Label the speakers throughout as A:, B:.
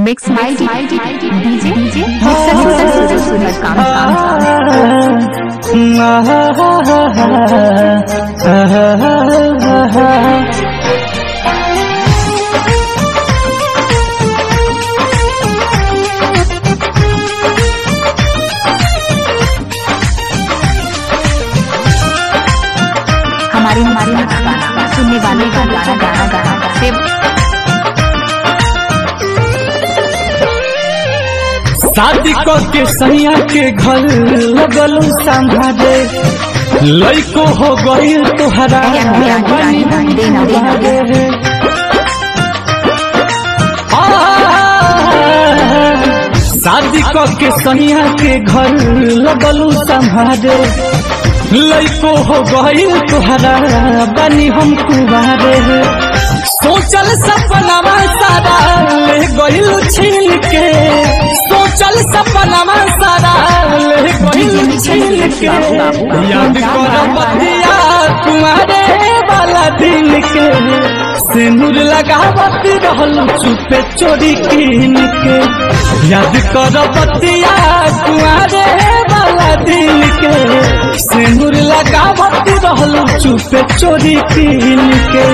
A: mix माई DJ हमारी सुनने वाले का गाना
B: शादी के सैया के घर लगलू संभाले लइको हो गई तुहरा शादी के सैया के घर लगलू संभाले लइको हो गई तुहरा बनी हम कुबारे सोचल सपना सारा ले गइल छीन के सोचल सपना सारा ले गइल छीन के याद कर बतिया तुम्हारे वाला दिन के सिंदूर लगावत रहल चुपे चोरी कीन के याद कर बतिया तुम्हारे वाला दिन के सिंदूर लगावत रहल चुपे चोरी कीन के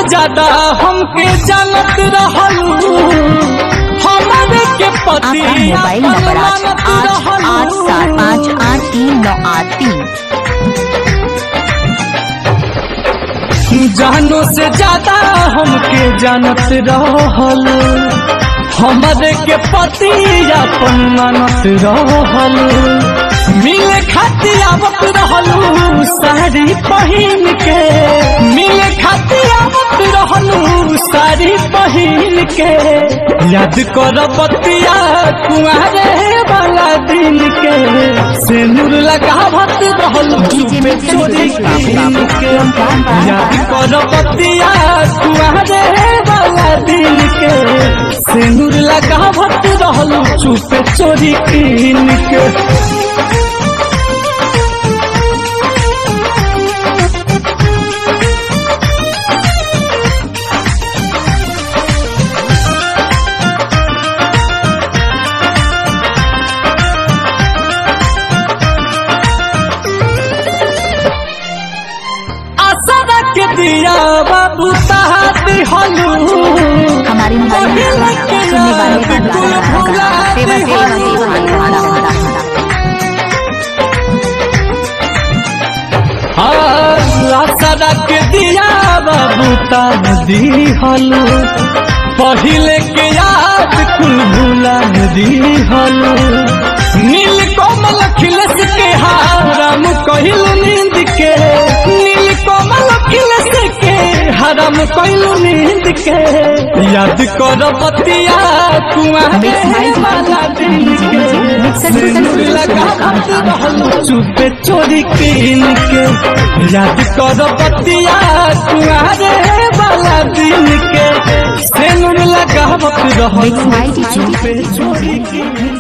B: ज्यादा हमके जानत रहलू हमारे के पति
A: मोबाइल नंबर 88758393
B: जानो से ज्यादा हमके जानत रहलू हमारे के पति अपन मानत रहलू मिले खातिर आवत रहलू साड़ी पहिन के मिले खातिर आवत रहलू साड़ी पहिन के याद कर बतिया कुआरे वाला दिन के सिंदूर लगावत रहलू चुपे चोरी कीन के याद कर बतिया कुआरे वाला दिन के सिंदूर लगावत रहलू चुपे चोरी कीन के दिया बाबू ताहती हलू
A: हमारी सुनने वाले का
B: गाना के दिया बाबू ताहती हलू पहिले के याद कुल भुला दी हलू नील कोमल खिलस के हारम कहिल नींद के नील कोमल खिलस के हरम कहिल नींद के याद कर बतिया कुआरे वाला दिन के सिंदूर लगावत रहलू चुपे चोरी कीन के याद कर बतिया कुआरे वाला दिन के सिंदूर लगावत रहलू चुपे चोरी कीन